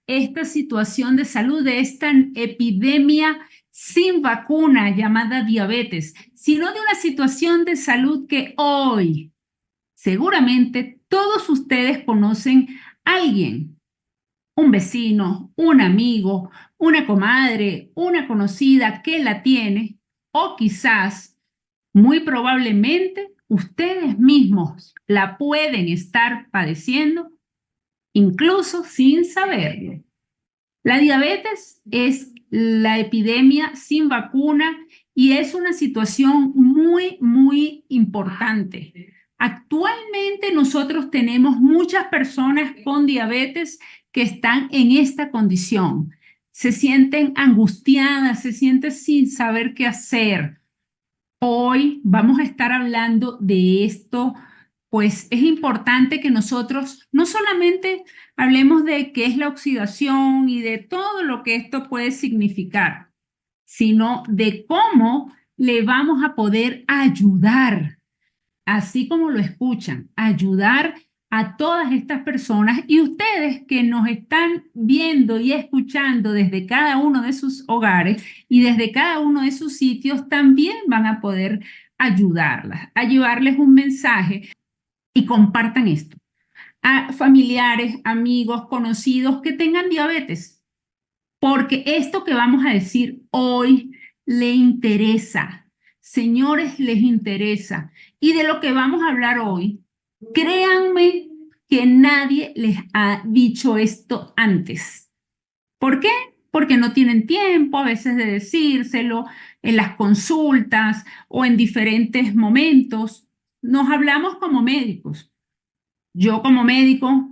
esta situación de salud, de esta epidemia sin vacuna llamada diabetes, sino de una situación de salud que hoy seguramente todos ustedes conocen a alguien, un vecino, un amigo, una comadre, una conocida que la tiene, o quizás, muy probablemente, ustedes mismos la pueden estar padeciendo, incluso sin saberlo. La diabetes es la epidemia sin vacuna y es una situación muy importante. Actualmente nosotros tenemos muchas personas con diabetes que están en esta condición. Se sienten angustiadas, se sienten sin saber qué hacer. Hoy vamos a estar hablando de esto, pues es importante que nosotros no solamente hablemos de qué es la oxidación y de todo lo que esto puede significar, sino de cómo le vamos a poder ayudar, así como lo escuchan, ayudar a todas estas personas y ustedes que nos están viendo y escuchando desde cada uno de sus hogares y desde cada uno de sus sitios también van a poder ayudarlas, a llevarles un mensaje y compartan esto a familiares, amigos, conocidos que tengan diabetes, porque esto que vamos a decir hoy le interesa. Señores, les interesa. Y de lo que vamos a hablar hoy, créanme que nadie les ha dicho esto antes. ¿Por qué? Porque no tienen tiempo a veces de decírselo en las consultas o en diferentes momentos. Nos hablamos como médicos. Yo como médico,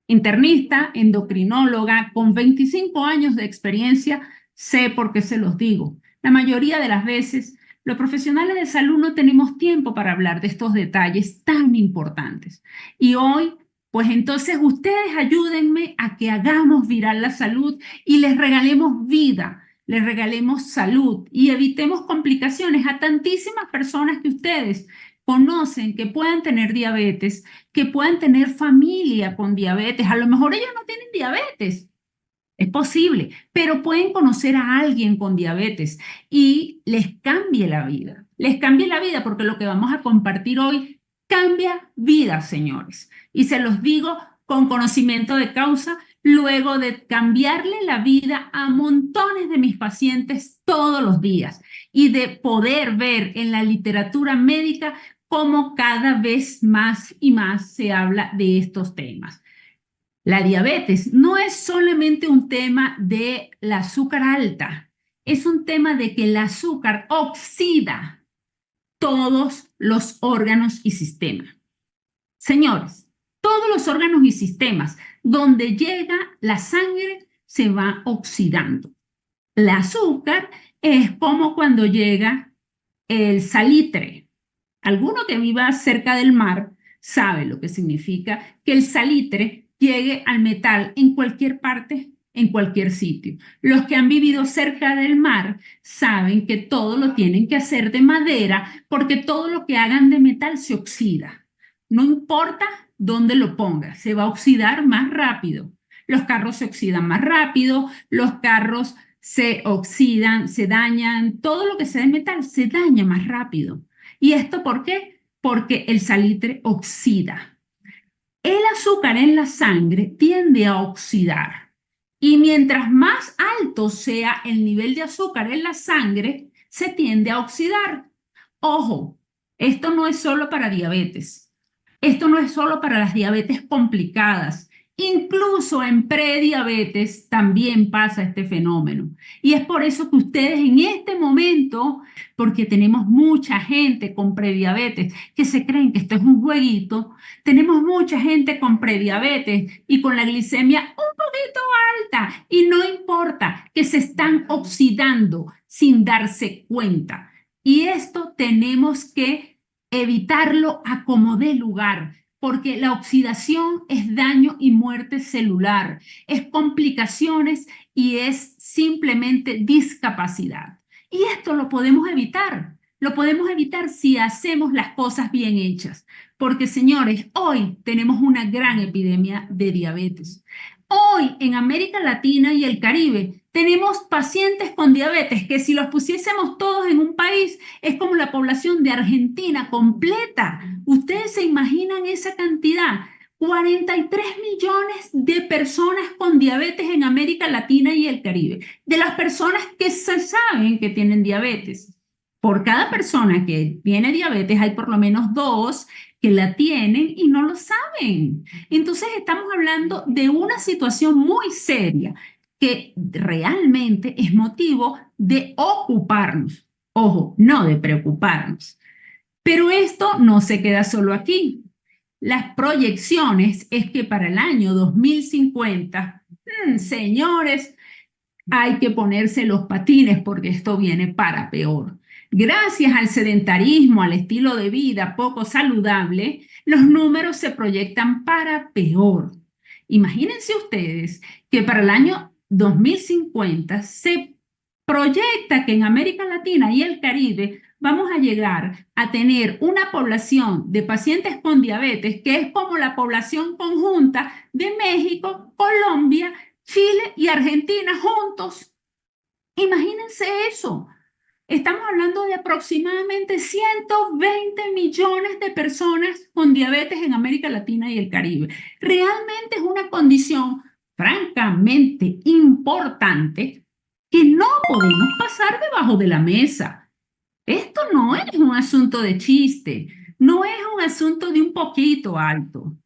internista, endocrinóloga, con 25 años de experiencia, sé por qué se los digo. La mayoría de las veces, los profesionales de salud no tenemos tiempo para hablar de estos detalles tan importantes. Y hoy, pues entonces ustedes ayúdenme a que hagamos viral la salud y les regalemos vida, les regalemos salud y evitemos complicaciones a tantísimas personas que ustedes conocen que puedan tener diabetes, que puedan tener familia con diabetes. A lo mejor ellos no tienen diabetes, es posible, pero pueden conocer a alguien con diabetes y les cambie la vida. Les cambie la vida porque lo que vamos a compartir hoy cambia vidas, señores. Y se los digo con conocimiento de causa, luego de cambiarle la vida a montones de mis pacientes todos los días y de poder ver en la literatura médica cómo cada vez más y más se habla de estos temas. La diabetes no es solamente un tema de la azúcar alta, es un tema de que el azúcar oxida todos los órganos y sistemas. Señores, todos los órganos y sistemas donde llega la sangre se va oxidando. El azúcar es como cuando llega el salitre. Alguno que viva cerca del mar sabe lo que significa que el salitre llegue al metal en cualquier parte, en cualquier sitio. Los que han vivido cerca del mar saben que todo lo tienen que hacer de madera porque todo lo que hagan de metal se oxida. No importa dónde lo pongas, se va a oxidar más rápido. Los carros se oxidan más rápido, los carros se oxidan, se dañan, todo lo que sea de metal se daña más rápido. ¿Y esto por qué? Porque el salitre oxida. El azúcar en la sangre tiende a oxidar y mientras más alto sea el nivel de azúcar en la sangre, se tiende a oxidar. Ojo, esto no es solo para diabetes, esto no es solo para las diabetes complicadas. Incluso en prediabetes también pasa este fenómeno. Y es por eso que ustedes en este momento, porque tenemos mucha gente con prediabetes que se creen que esto es un jueguito, tenemos mucha gente con prediabetes y con la glicemia un poquito alta y no importa que se están oxidando sin darse cuenta. Y esto tenemos que evitarlo a como dé lugar, porque la oxidación es daño y muerte celular, es complicaciones y es simplemente discapacidad. Y esto lo podemos evitar. Lo podemos evitar si hacemos las cosas bien hechas. Porque, señores, hoy tenemos una gran epidemia de diabetes. Hoy en América Latina y el Caribe tenemos pacientes con diabetes que si los pusiésemos todos en un país es como la población de Argentina completa. ¿Ustedes se imaginan esa cantidad? 43 millones de personas con diabetes en América Latina y el Caribe. De las personas que se saben que tienen diabetes. Por cada persona que tiene diabetes hay por lo menos dos que la tienen y no lo saben. Entonces estamos hablando de una situación muy seria que realmente es motivo de ocuparnos. Ojo, no de preocuparnos. Pero esto no se queda solo aquí. Las proyecciones es que para el año 2050, señores, hay que ponerse los patines porque esto viene para peor. Gracias al sedentarismo, al estilo de vida poco saludable, los números se proyectan para peor. Imagínense ustedes que para el año 2050 se proyecta que en América Latina y el Caribe vamos a llegar a tener una población de pacientes con diabetes que es como la población conjunta de México, Colombia, Chile y Argentina juntos. Imagínense eso. Estamos hablando de aproximadamente 120 millones de personas con diabetes en América Latina y el Caribe. Realmente es una condición francamente importante que no podemos pasar debajo de la mesa. Esto no es un asunto de chiste, no es un asunto de un poquito alto.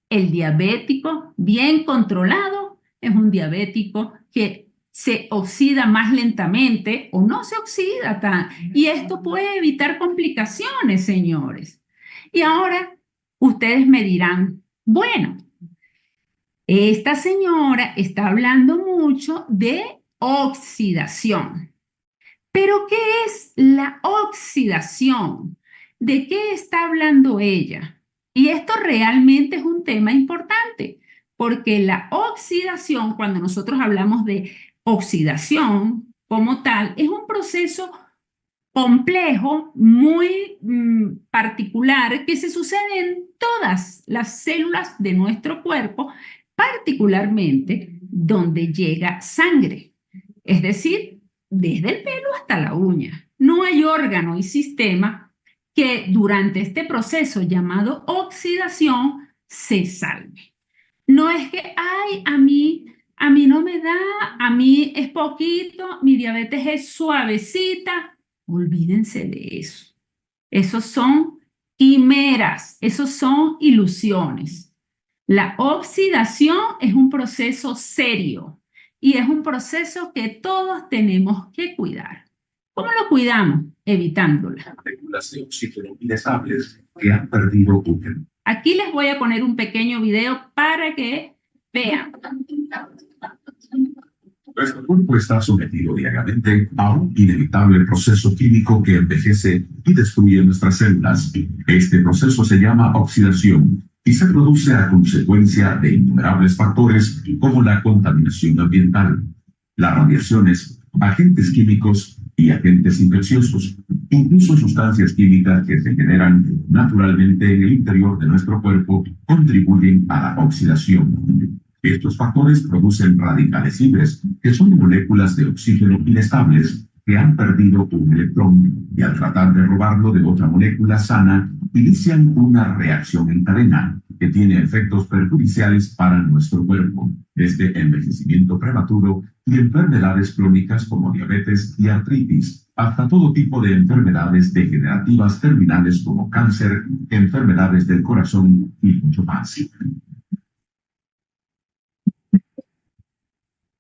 El diabético bien controlado es un diabético que se oxida más lentamente o no se oxida tan. Y esto puede evitar complicaciones, señores. Y ahora ustedes me dirán, bueno, esta señora está hablando mucho de oxidación. ¿Pero qué es la oxidación? ¿De qué está hablando ella? Y esto realmente es un tema importante, porque la oxidación, cuando nosotros hablamos de oxidación como tal, es un proceso complejo, muy particular, que se sucede en todas las células de nuestro cuerpo, particularmente donde llega sangre, es decir, desde el pelo hasta la uña. No hay órgano y sistema que durante este proceso llamado oxidación se salve. No es que, ay, a mí no me da, a mí es poquito, mi diabetes es suavecita. Olvídense de eso. Esos son quimeras, esos son ilusiones. La oxidación es un proceso serio y es un proceso que todos tenemos que cuidar. ¿Cómo lo cuidamos? Evitándola. Moléculas de oxígeno inestables que han perdido oxígeno. Aquí les voy a poner un pequeño video para que vean. Nuestro cuerpo está sometido diariamente a un inevitable proceso químico que envejece y destruye nuestras células. Este proceso se llama oxidación y se produce a consecuencia de innumerables factores como la contaminación ambiental, las radiaciones, agentes químicos y agentes infecciosos, incluso sustancias químicas que se generan naturalmente en el interior de nuestro cuerpo, contribuyen a la oxidación. Estos factores producen radicales libres, que son moléculas de oxígeno inestables que han perdido un electrón y al tratar de robarlo de otra molécula sana, inician una reacción en cadena que tiene efectos perjudiciales para nuestro cuerpo, desde envejecimiento prematuro y enfermedades crónicas como diabetes y artritis, hasta todo tipo de enfermedades degenerativas terminales como cáncer, enfermedades del corazón y mucho más.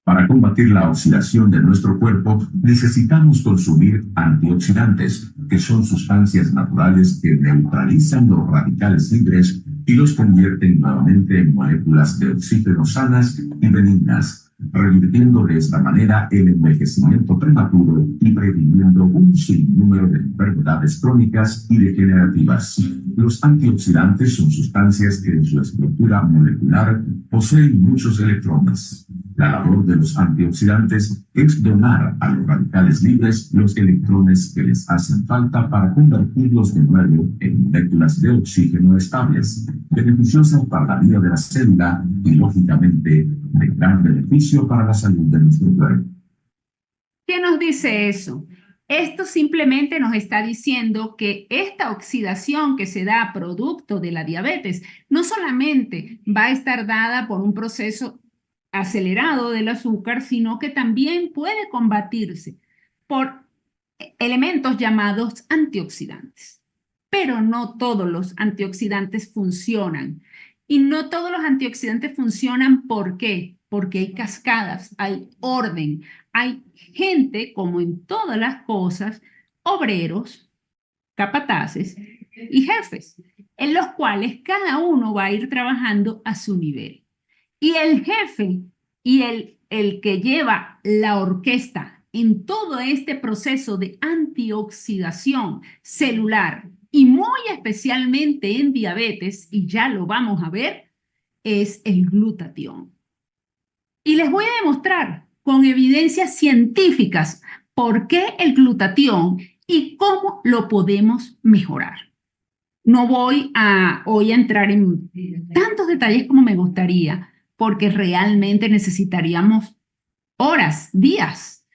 Para combatir la oxidación de nuestro cuerpo, necesitamos consumir antioxidantes, que son sustancias naturales que neutralizan los radicales libres y los convierten nuevamente en moléculas de oxígeno sanas y benignas, revirtiendo de esta manera el envejecimiento prematuro y previniendo un sinnúmero de enfermedades crónicas y degenerativas. Los antioxidantes son sustancias que en su estructura molecular poseen muchos electrones. La labor de los antioxidantes es donar a los radicales libres los electrones que les hacen falta para convertirlos de nuevo en moléculas de oxígeno estables, beneficiosas para la vida de la célula y, lógicamente, de gran beneficio para la salud de nuestro cuerpo. ¿Qué nos dice eso? Esto simplemente nos está diciendo que esta oxidación que se da producto de la diabetes no solamente va a estar dada por un proceso acelerado del azúcar, sino que también puede combatirse por elementos llamados antioxidantes. Pero no todos los antioxidantes funcionan. Y no todos los antioxidantes funcionan, ¿por qué? Porque hay cascadas, hay orden, hay gente, como en todas las cosas, obreros, capataces y jefes, en los cuales cada uno va a ir trabajando a su nivel. Y el jefe y el que lleva la orquesta en todo este proceso de antioxidación celular y muy especialmente en diabetes, y ya lo vamos a ver, es el glutatión. Y les voy a demostrar con evidencias científicas por qué el glutatión y cómo lo podemos mejorar. No voy hoy a entrar en tantos detalles como me gustaría, porque realmente necesitaríamos horas, días.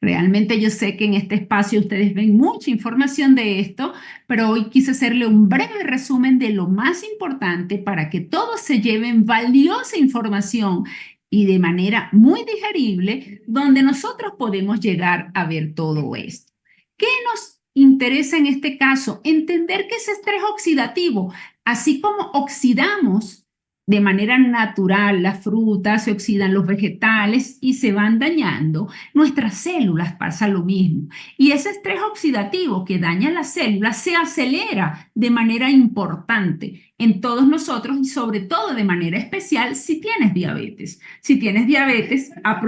Realmente yo sé que en este espacio ustedes ven mucha información de esto, pero hoy quise hacerle un breve resumen de lo más importante para que todos se lleven valiosa información y de manera muy digerible, donde nosotros podemos llegar a ver todo esto. ¿Qué nos interesa en este caso? Entender que es estrés oxidativo, así como oxidamos de manera natural las frutas, se oxidan los vegetales y se van dañando, nuestras células pasa lo mismo. Y ese estrés oxidativo que daña las células se acelera de manera importante en todos nosotros y sobre todo de manera especial si tienes diabetes. Si tienes diabetes a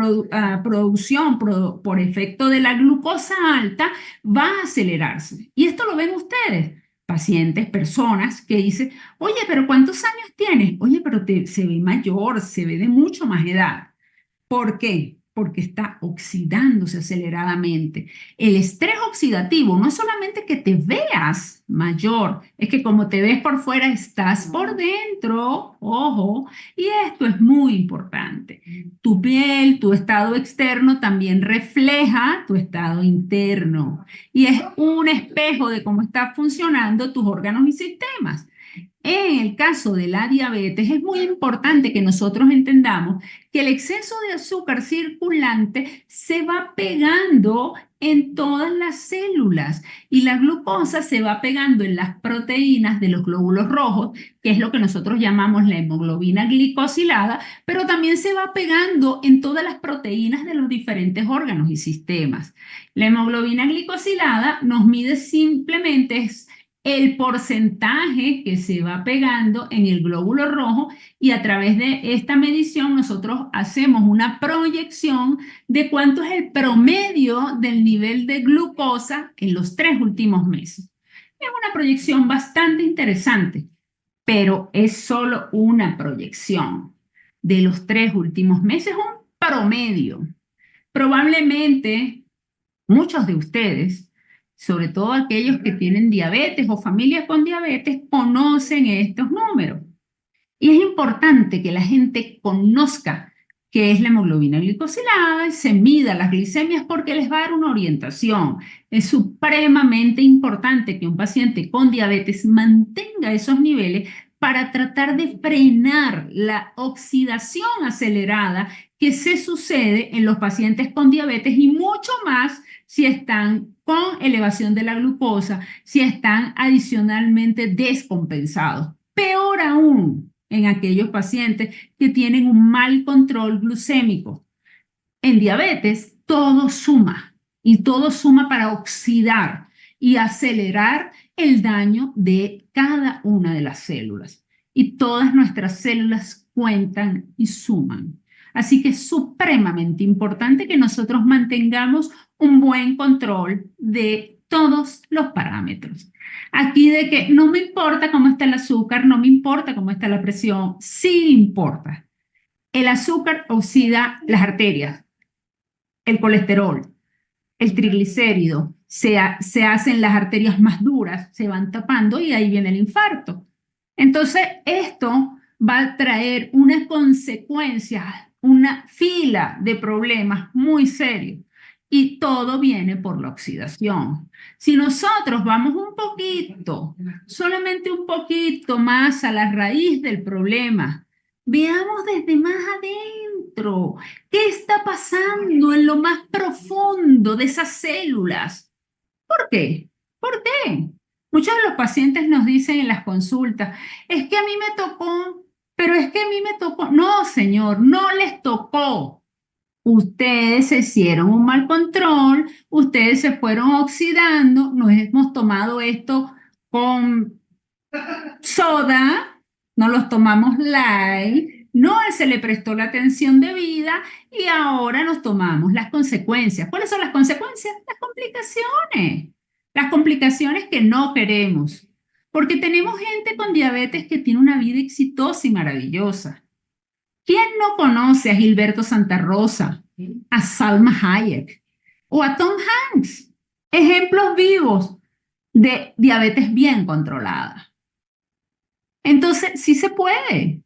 producción por efecto de la glucosa alta, va a acelerarse. Y esto lo ven ustedes. Pacientes, personas que dicen, oye, pero ¿cuántos años tienes? Oye, pero se ve mayor, se ve de mucho más edad. ¿Por qué? Porque está oxidándose aceleradamente. El estrés oxidativo no es solamente que te veas mayor, es que como te ves por fuera, estás por dentro, ojo, y esto es muy importante. Tu piel, tu estado externo también refleja tu estado interno y es un espejo de cómo están funcionando tus órganos y sistemas. En el caso de la diabetes es muy importante que nosotros entendamos que el exceso de azúcar circulante se va pegando en todas las células y la glucosa se va pegando en las proteínas de los glóbulos rojos, que es lo que nosotros llamamos la hemoglobina glicosilada, pero también se va pegando en todas las proteínas de los diferentes órganos y sistemas. La hemoglobina glicosilada nos mide simplemente el porcentaje que se va pegando en el glóbulo rojo y a través de esta medición nosotros hacemos una proyección de cuánto es el promedio del nivel de glucosa en los 3 últimos meses. Es una proyección bastante interesante, pero es solo una proyección de los 3 últimos meses, un promedio. Probablemente muchos de ustedes, sobre todo aquellos que tienen diabetes o familias con diabetes, conocen estos números. Y es importante que la gente conozca qué es la hemoglobina glicosilada y se mida las glicemias porque les va a dar una orientación. Es supremamente importante que un paciente con diabetes mantenga esos niveles para tratar de frenar la oxidación acelerada que se sucede en los pacientes con diabetes y mucho más si están con elevación de la glucosa, si están adicionalmente descompensados. Peor aún en aquellos pacientes que tienen un mal control glucémico. En diabetes todo suma y todo suma para oxidar y acelerar el daño de cada una de las células. Y todas nuestras células cuentan y suman. Así que es supremamente importante que nosotros mantengamos un buen control de todos los parámetros. Aquí de que no me importa cómo está el azúcar, no me importa cómo está la presión, sí importa. El azúcar oxida las arterias, el colesterol, el triglicérido, se hacen las arterias más duras, se van tapando y ahí viene el infarto. Entonces, esto va a traer unas consecuencias, una fila de problemas muy serios. Y todo viene por la oxidación. Si nosotros vamos un poquito, solamente un poquito más a la raíz del problema, veamos desde más adentro qué está pasando en lo más profundo de esas células. ¿Por qué? ¿Por qué? Muchos de los pacientes nos dicen en las consultas, es que a mí me tocó, pero es que a mí me tocó. No, señor, no les tocó. Ustedes se hicieron un mal control, ustedes se fueron oxidando, nos hemos tomado esto con soda, no los tomamos light, no se le prestó la atención debida y ahora nos tomamos las consecuencias. ¿Cuáles son las consecuencias? Las complicaciones que no queremos, porque tenemos gente con diabetes que tiene una vida exitosa y maravillosa. ¿Quién no conoce a Gilberto Santa Rosa, a Salma Hayek o a Tom Hanks? Ejemplos vivos de diabetes bien controlada. Entonces, sí se puede,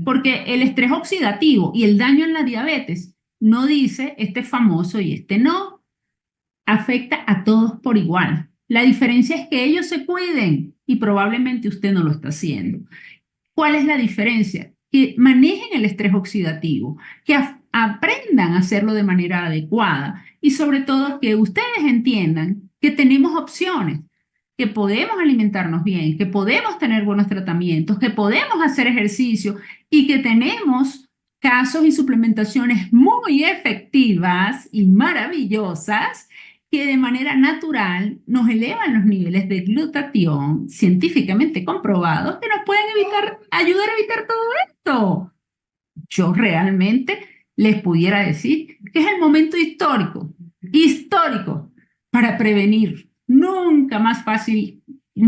porque el estrés oxidativo y el daño en la diabetes no dice este famoso y este no, afecta a todos por igual. La diferencia es que ellos se cuiden y probablemente usted no lo está haciendo. ¿Cuál es la diferencia? Que manejen el estrés oxidativo, que aprendan a hacerlo de manera adecuada y sobre todo que ustedes entiendan que tenemos opciones, que podemos alimentarnos bien, que podemos tener buenos tratamientos, que podemos hacer ejercicio y que tenemos casos y suplementaciones muy efectivas y maravillosas que de manera natural nos elevan los niveles de glutatión científicamente comprobados que nos pueden ayudar a evitar todo esto. Yo realmente les pudiera decir que es el momento histórico para prevenir. Nunca más fácil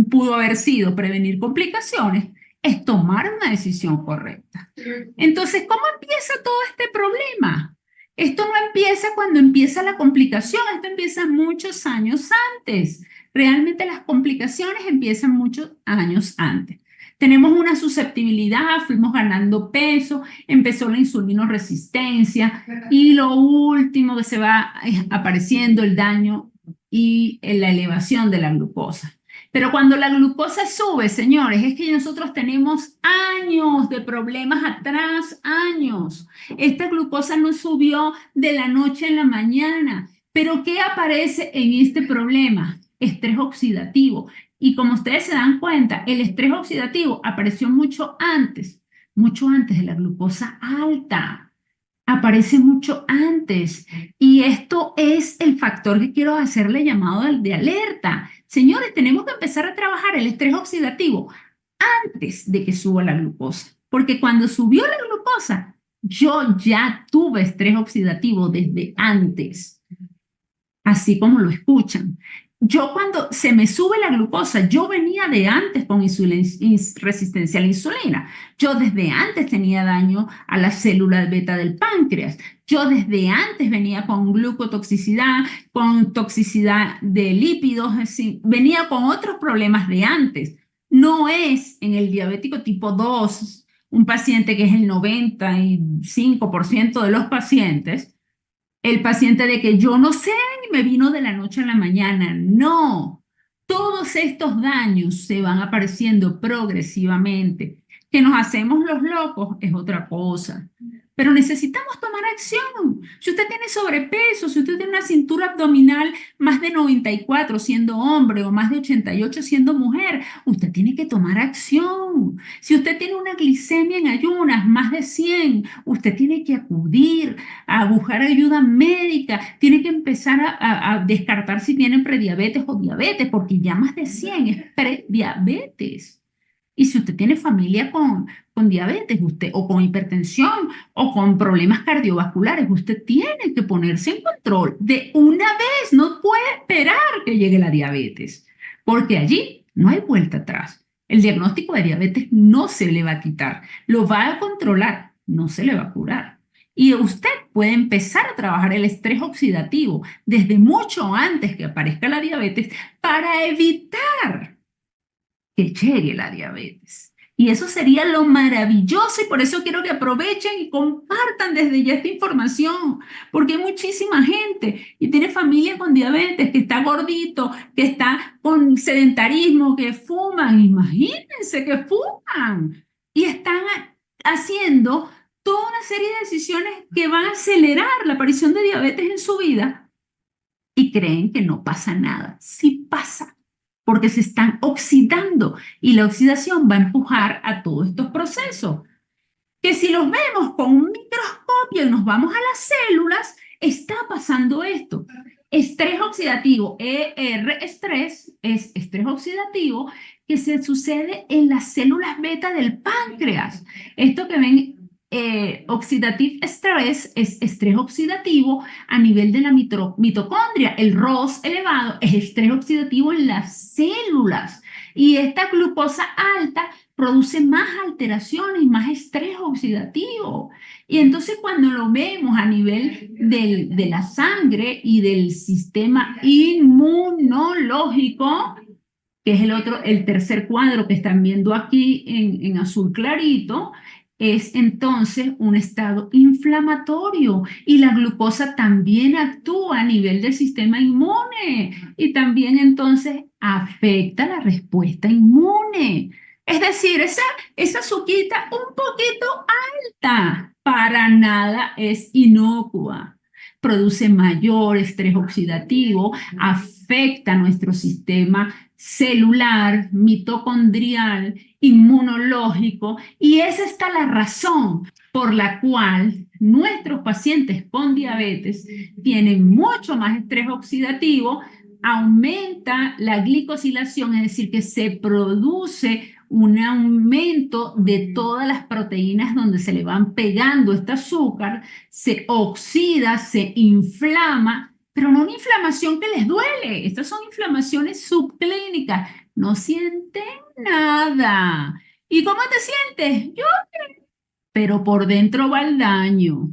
pudo haber sido prevenir complicaciones, es tomar una decisión correcta. Entonces, ¿cómo empieza todo este problema? Esto no empieza cuando empieza la complicación, esto empieza muchos años antes. Realmente las complicaciones empiezan muchos años antes. Tenemos una susceptibilidad, fuimos ganando peso, empezó la insulinoresistencia y lo último que se va apareciendo el daño y la elevación de la glucosa. Pero cuando la glucosa sube, señores, es que nosotros tenemos años de problemas atrás, años. Esta glucosa no subió de la noche a la mañana. ¿Pero qué aparece en este problema? Estrés oxidativo. Y como ustedes se dan cuenta, el estrés oxidativo apareció mucho antes de la glucosa alta. Aparece mucho antes. Y esto es el factor que quiero hacerle llamado de alerta. Señores, tenemos que empezar a trabajar el estrés oxidativo antes de que suba la glucosa. Porque cuando subió la glucosa, yo ya tuve estrés oxidativo desde antes. Así como lo escuchan. Yo cuando se me sube la glucosa, yo venía de antes con resistencia a la insulina. Yo desde antes tenía daño a la célula beta del páncreas. Yo desde antes venía con glucotoxicidad, con toxicidad de lípidos, venía con otros problemas de antes. No es en el diabético tipo 2, un paciente que es el 95% de los pacientes, el paciente de que yo no sé y me vino de la noche a la mañana. No, todos estos daños se van apareciendo progresivamente. Que nos hacemos los locos es otra cosa. Pero necesitamos tomar acción. Si usted tiene sobrepeso, si usted tiene una cintura abdominal más de 94 siendo hombre o más de 88 siendo mujer, usted tiene que tomar acción. Si usted tiene una glicemia en ayunas más de 100, usted tiene que acudir a buscar ayuda médica, tiene que empezar a descartar si tiene prediabetes o diabetes, porque ya más de 100 es prediabetes. Y si usted tiene familia con diabetes o con hipertensión o con problemas cardiovasculares, usted tiene que ponerse en control de una vez. No puede esperar que llegue la diabetes, porque allí no hay vuelta atrás. El diagnóstico de diabetes no se le va a quitar, lo va a controlar, no se le va a curar. Y usted puede empezar a trabajar el estrés oxidativo desde mucho antes que aparezca la diabetes para evitar que llegue la diabetes. Y eso sería lo maravilloso y por eso quiero que aprovechen y compartan desde ya esta información, porque hay muchísima gente y tiene familia con diabetes, que está gordito, que está con sedentarismo, que fuman, imagínense que fuman y están haciendo toda una serie de decisiones que van a acelerar la aparición de diabetes en su vida y creen que no pasa nada. Sí pasa, porque se están oxidando y la oxidación va a empujar a todos estos procesos. Que si los vemos con un microscopio y nos vamos a las células, está pasando esto. Estrés oxidativo, estrés, es estrés oxidativo que se sucede en las células beta del páncreas. Esto que ven, oxidative stress, es estrés oxidativo a nivel de la mitocondria. El ROS elevado es estrés oxidativo en las células. Y esta glucosa alta produce más alteraciones, más estrés oxidativo. Y entonces cuando lo vemos a nivel de la sangre y del sistema inmunológico, que es el tercer cuadro que están viendo aquí en azul clarito, es entonces un estado inflamatorio y la glucosa también actúa a nivel del sistema inmune y también entonces afecta la respuesta inmune. Es decir, esa azuquita un poquito alta para nada es inocua. Produce mayor estrés oxidativo, afecta nuestro sistema celular, mitocondrial, inmunológico, y esa está la razón por la cual nuestros pacientes con diabetes tienen mucho más estrés oxidativo, aumenta la glicosilación, es decir, que se produce un aumento de todas las proteínas donde se le van pegando este azúcar, se oxida, se inflama, pero no una inflamación que les duele. Estas son inflamaciones subclínicas. No sienten nada. ¿Y cómo te sientes? Yo, pero por dentro va el daño.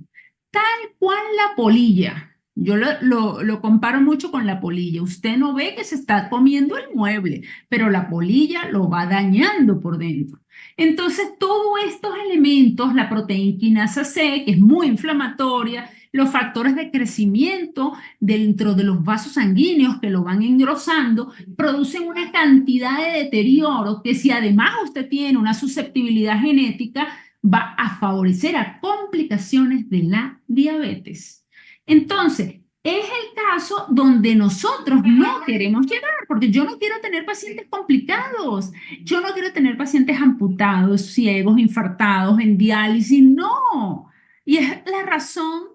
Tal cual la polilla. Yo lo comparo mucho con la polilla. Usted no ve que se está comiendo el mueble, pero la polilla lo va dañando por dentro. Entonces, todos estos elementos, la proteína quinasa C, que es muy inflamatoria, los factores de crecimiento dentro de los vasos sanguíneos que lo van engrosando, producen una cantidad de deterioro que si además usted tiene una susceptibilidad genética, va a favorecer a complicaciones de la diabetes. Entonces, es el caso donde nosotros no queremos llegar, porque yo no quiero tener pacientes complicados, yo no quiero tener pacientes amputados, ciegos, infartados, en diálisis, no. Y es la razón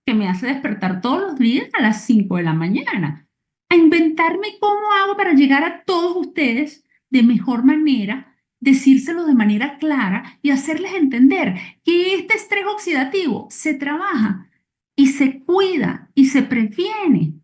que me hace despertar todos los días a las 5 de la mañana, a inventarme cómo hago para llegar a todos ustedes de mejor manera, decírselo de manera clara y hacerles entender que este estrés oxidativo se trabaja y se cuida y se previene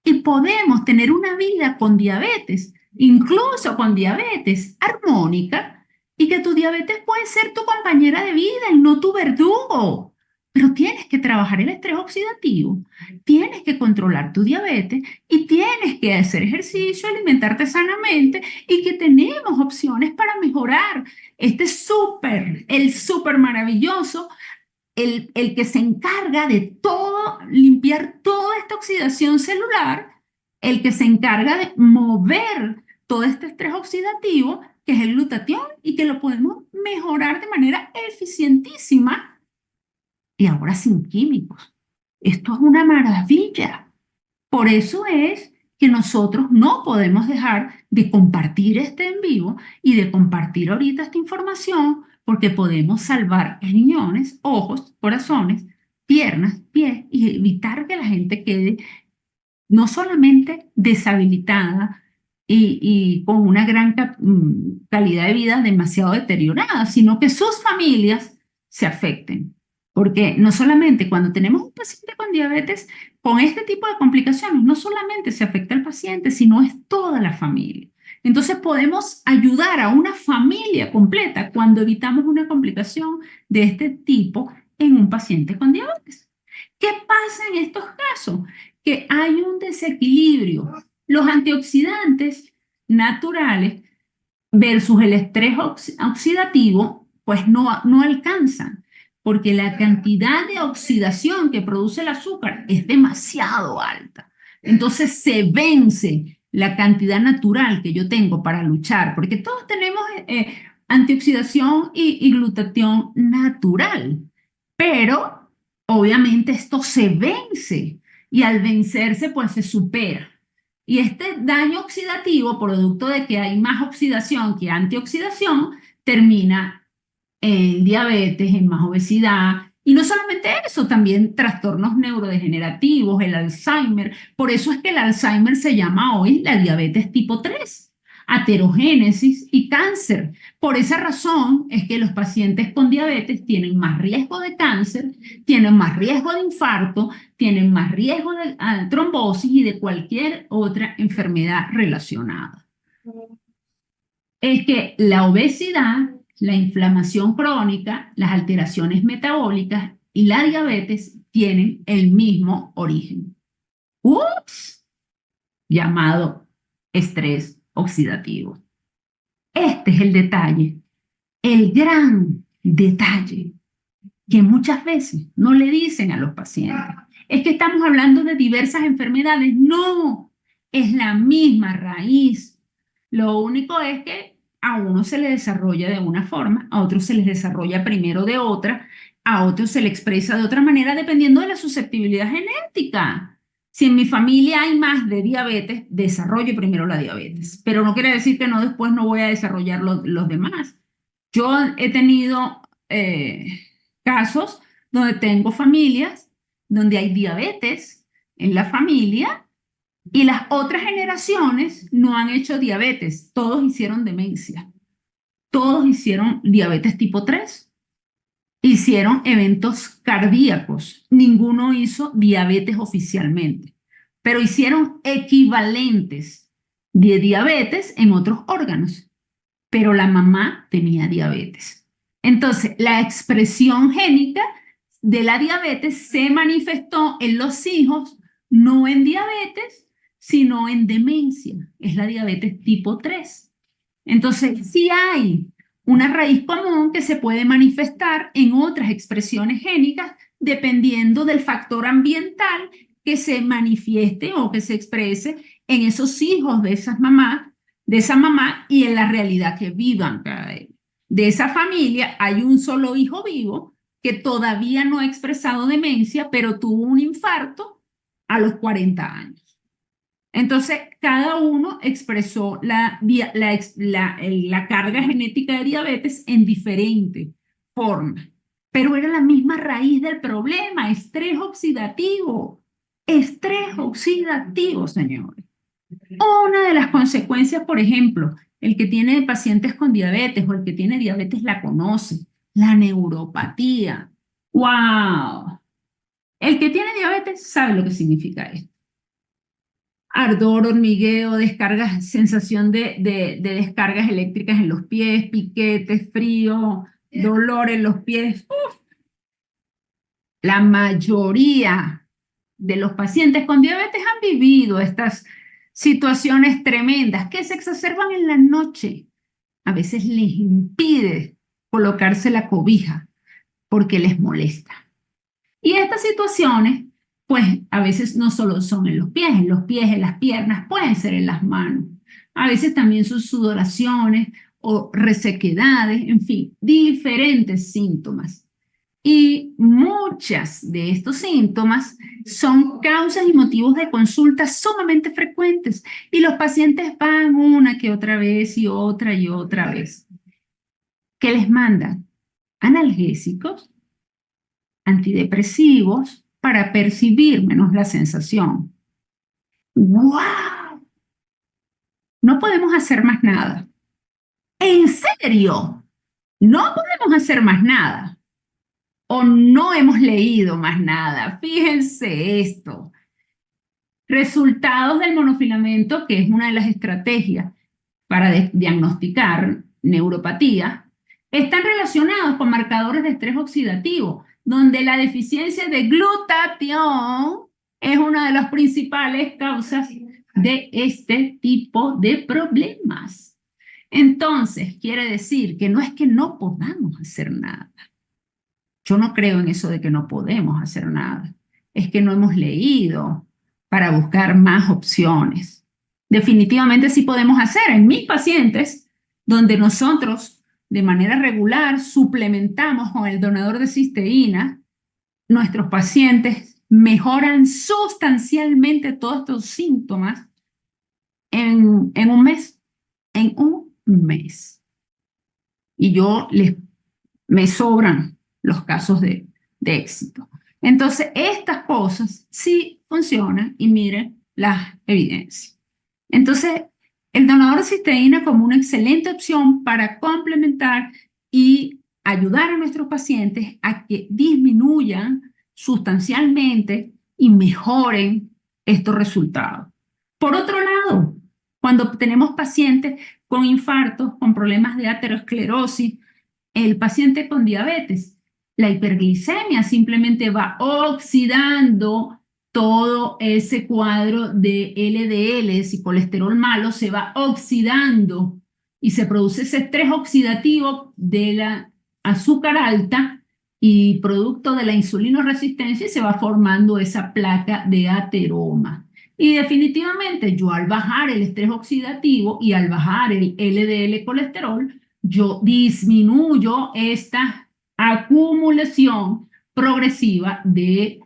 y podemos tener una vida con diabetes, incluso con diabetes armónica, y que tu diabetes puede ser tu compañera de vida y no tu verdugo. Pero tienes que trabajar el estrés oxidativo, tienes que controlar tu diabetes y tienes que hacer ejercicio, alimentarte sanamente y que tenemos opciones para mejorar. El súper maravilloso, el que se encarga de todo, limpiar toda esta oxidación celular, el que se encarga de mover todo este estrés oxidativo, que es el glutatión, y que lo podemos mejorar de manera eficientísima y ahora sin químicos. Esto es una maravilla. Por eso es que nosotros no podemos dejar de compartir este en vivo y de compartir ahorita esta información porque podemos salvar riñones, ojos, corazones, piernas, pies y evitar que la gente quede no solamente deshabilitada y con una gran calidad de vida demasiado deteriorada, sino que sus familias se afecten. Porque no solamente cuando tenemos un paciente con diabetes, con este tipo de complicaciones, no solamente se afecta al paciente, sino es toda la familia. Entonces podemos ayudar a una familia completa cuando evitamos una complicación de este tipo en un paciente con diabetes. ¿Qué pasa en estos casos? Que hay un desequilibrio. Los antioxidantes naturales versus el estrés oxidativo, pues no alcanzan, porque la cantidad de oxidación que produce el azúcar es demasiado alta. Entonces se vence la cantidad natural que yo tengo para luchar, porque todos tenemos antioxidación y glutatión natural, pero obviamente esto se vence y al vencerse pues se supera. Y este daño oxidativo, producto de que hay más oxidación que antioxidación, termina en diabetes, en más obesidad. Y no solamente eso, también trastornos neurodegenerativos, el Alzheimer. Por eso es que el Alzheimer se llama hoy la diabetes tipo 3, aterogénesis y cáncer. Por esa razón es que los pacientes con diabetes tienen más riesgo de cáncer, tienen más riesgo de infarto, tienen más riesgo de trombosis y de cualquier otra enfermedad relacionada. Es que la obesidad, la inflamación crónica, las alteraciones metabólicas y la diabetes tienen el mismo origen. ¡Ups! Llamado estrés oxidativo. Este es el detalle, el gran detalle que muchas veces no le dicen a los pacientes. Es que estamos hablando de diversas enfermedades. No, es la misma raíz. Lo único es que a uno se le desarrolla de una forma, a otros se les desarrolla primero de otra, a otros se le expresa de otra manera dependiendo de la susceptibilidad genética. Si en mi familia hay más de diabetes, desarrollo primero la diabetes, pero no quiere decir que no después no voy a desarrollar los demás. Yo he tenido casos donde tengo familias donde hay diabetes en la familia y las otras generaciones no han hecho diabetes, todos hicieron demencia, todos hicieron diabetes tipo 3, hicieron eventos cardíacos, ninguno hizo diabetes oficialmente, pero hicieron equivalentes de diabetes en otros órganos, pero la mamá tenía diabetes. Entonces, la expresión génica de la diabetes se manifestó en los hijos, no en diabetes, sino en demencia. Es la diabetes tipo 3. Entonces, sí hay una raíz común que se puede manifestar en otras expresiones génicas dependiendo del factor ambiental que se manifieste o que se exprese en esos hijos de esas mamás, de esa mamá y en la realidad que vivan cada uno. De esa familia hay un solo hijo vivo que todavía no ha expresado demencia, pero tuvo un infarto a los 40 años. Entonces, cada uno expresó la carga genética de diabetes en diferente forma, pero era la misma raíz del problema, estrés oxidativo, señores. Una de las consecuencias, por ejemplo, el que tiene pacientes con diabetes o el que tiene diabetes la conoce, la neuropatía. ¡Wow! El que tiene diabetes sabe lo que significa esto. Ardor, hormigueo, descargas, sensación de descargas eléctricas en los pies, piquetes, frío, dolor en los pies. ¡Uf! La mayoría de los pacientes con diabetes han vivido estas situaciones tremendas que se exacerban en la noche. A veces les impide colocarse la cobija porque les molesta. Y estas situaciones, pues a veces no solo son en los pies, en las piernas, pueden ser en las manos. A veces también son sudoraciones o resequedades, en fin, diferentes síntomas. Y muchas de estos síntomas son causas y motivos de consulta sumamente frecuentes y los pacientes van una que otra vez y otra vez. ¿Qué les mandan? Analgésicos, antidepresivos para percibir menos la sensación. ¡Wow! No podemos hacer más nada. ¿En serio? No podemos hacer más nada. O no hemos leído más nada. Fíjense esto. Resultados del monofilamento, que es una de las estrategias para diagnosticar neuropatía, están relacionados con marcadores de estrés oxidativo, donde la deficiencia de glutatión es una de las principales causas de este tipo de problemas. Entonces, quiere decir que no es que no podamos hacer nada. Yo no creo en eso de que no podemos hacer nada. Es que no hemos leído para buscar más opciones. Definitivamente sí podemos hacer. En mis pacientes, donde nosotros de manera regular suplementamos con el donador de cisteína, nuestros pacientes mejoran sustancialmente todos estos síntomas en un mes. En un mes. Y me sobran los casos de éxito. Entonces, estas cosas sí funcionan y miren las evidencias. Entonces, el donador de cisteína como una excelente opción para complementar y ayudar a nuestros pacientes a que disminuyan sustancialmente y mejoren estos resultados. Por otro lado, cuando tenemos pacientes con infartos, con problemas de aterosclerosis, el paciente con diabetes, la hiperglicemia simplemente va oxidando todo ese cuadro de LDL, y colesterol malo, se va oxidando y se produce ese estrés oxidativo de la azúcar alta y producto de la insulinoresistencia y se va formando esa placa de ateroma. Y definitivamente yo al bajar el estrés oxidativo y al bajar el LDL colesterol, yo disminuyo esta acumulación progresiva de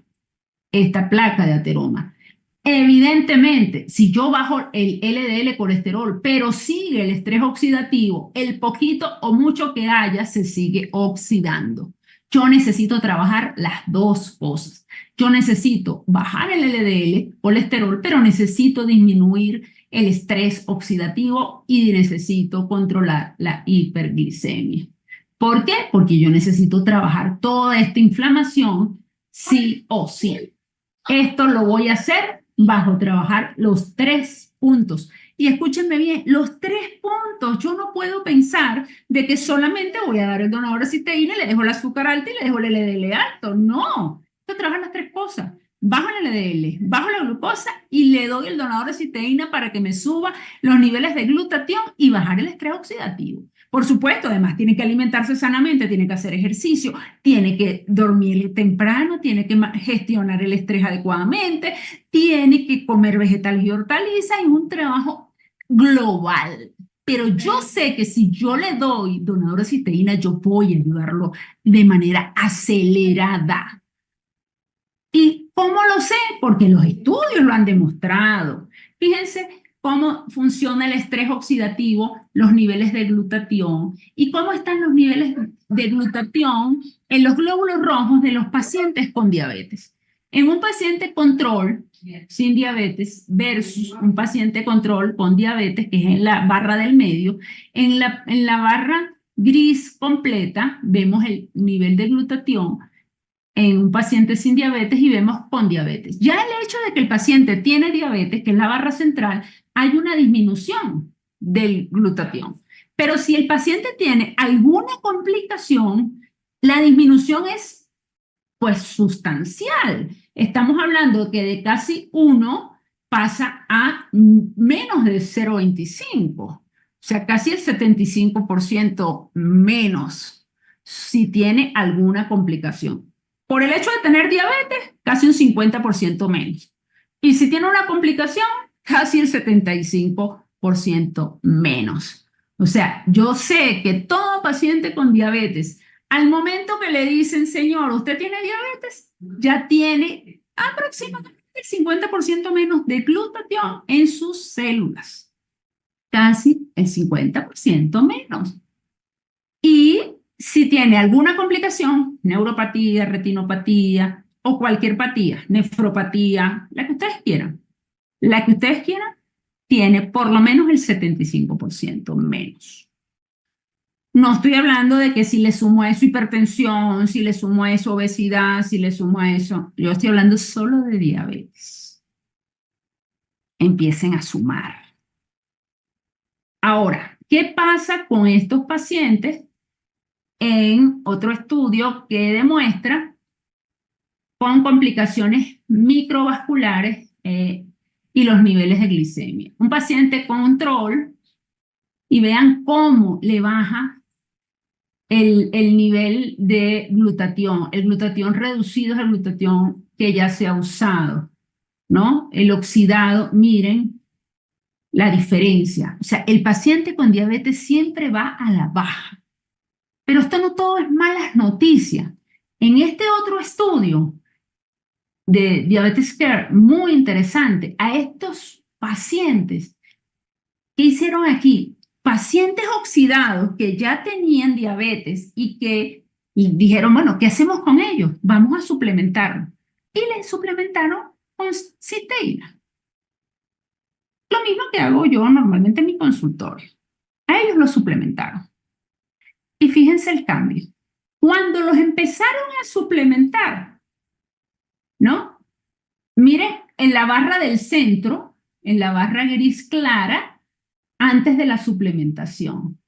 esta placa de ateroma. Evidentemente, si yo bajo el LDL colesterol, pero sigue el estrés oxidativo, el poquito o mucho que haya se sigue oxidando. Yo necesito trabajar las dos cosas. Yo necesito bajar el LDL colesterol, pero necesito disminuir el estrés oxidativo y necesito controlar la hiperglicemia. ¿Por qué? Porque yo necesito trabajar toda esta inflamación sí o sí. Esto lo voy a hacer bajo trabajar los 3 puntos. Y escúchenme bien, los 3 puntos. Yo no puedo pensar de que solamente voy a dar el donador de cisteína y le dejo el azúcar alta y le dejo el LDL alto. No, yo trabajo las 3 cosas. Bajo el LDL, bajo la glucosa y le doy el donador de cisteína para que me suba los niveles de glutatión y bajar el estrés oxidativo. Por supuesto, además, tiene que alimentarse sanamente, tiene que hacer ejercicio, tiene que dormir temprano, tiene que gestionar el estrés adecuadamente, tiene que comer vegetales y hortalizas, es un trabajo global. Pero yo sé que si yo le doy donador de cisteína, yo voy a ayudarlo de manera acelerada. ¿Y cómo lo sé? Porque los estudios lo han demostrado. Fíjense cómo funciona el estrés oxidativo, los niveles de glutatión y cómo están los niveles de glutatión en los glóbulos rojos de los pacientes con diabetes. En un paciente control sin diabetes versus un paciente control con diabetes, que es en la barra del medio, en la barra gris completa vemos el nivel de glutatión en un paciente sin diabetes y vemos con diabetes. Ya el hecho de que el paciente tiene diabetes, que es la barra central, hay una disminución del glutatión. Pero si el paciente tiene alguna complicación, la disminución es pues sustancial. Estamos hablando que de casi 1 pasa a menos de 0,25. O sea, casi el 75% menos si tiene alguna complicación. Por el hecho de tener diabetes, casi un 50% menos. Y si tiene una complicación, casi el 75% menos. O sea, yo sé que todo paciente con diabetes, al momento que le dicen, señor, usted tiene diabetes, ya tiene aproximadamente el 50% menos de glutatión en sus células. Casi el 50% menos. Y si tiene alguna complicación, neuropatía, retinopatía o cualquier patía, nefropatía, la que ustedes quieran, tiene por lo menos el 75% menos. No estoy hablando de que si le sumo a eso hipertensión, si le sumo a eso obesidad, si le sumo a eso, yo estoy hablando solo de diabetes. Empiecen a sumar. Ahora, ¿qué pasa con estos pacientes en otro estudio que demuestra con complicaciones microvasculares y los niveles de glicemia? Un paciente control y vean cómo le baja el nivel de glutatión. El glutatión reducido es el glutatión que ya se ha usado, ¿no? El oxidado, miren la diferencia. O sea, el paciente con diabetes siempre va a la baja. Pero esto no todo es malas noticias. En este otro estudio de Diabetes Care, muy interesante, a estos pacientes, ¿qué hicieron aquí? Pacientes oxidados que ya tenían diabetes y dijeron, bueno, ¿qué hacemos con ellos? Vamos a suplementarlos. Y les suplementaron con cisteína. Lo mismo que hago yo normalmente en mi consultorio. A ellos los suplementaron. Y fíjense el cambio. Cuando los empezaron a suplementar, ¿no? Miren, en la barra del centro, en la barra gris clara, antes de la suplementación.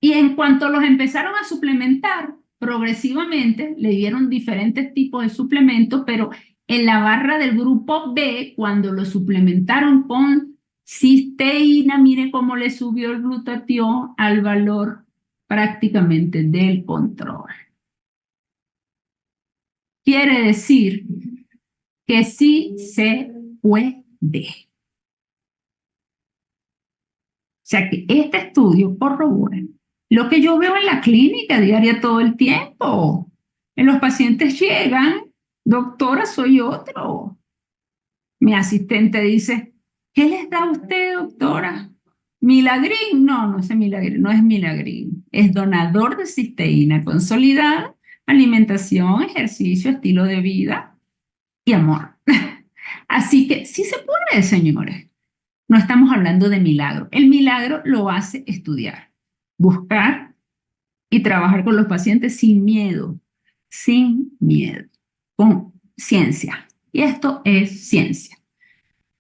Y en cuanto los empezaron a suplementar, progresivamente le dieron diferentes tipos de suplementos, pero en la barra del grupo B, cuando lo suplementaron con cisteína, miren cómo le subió el glutatión al valor prácticamente del control. Quiere decir que sí se puede. O sea que este estudio corrobora lo que yo veo en la clínica diaria todo el tiempo. En los pacientes llegan, doctora, soy otro. Mi asistente dice, ¿qué les da a usted, doctora? ¿Milagrín? No, no es milagrín, no es milagrín. Es donador de cisteína consolidada, alimentación, ejercicio, estilo de vida y amor. Así que sí se puede, señores. No estamos hablando de milagro. El milagro lo hace estudiar, buscar y trabajar con los pacientes sin miedo, con ciencia. Y esto es ciencia.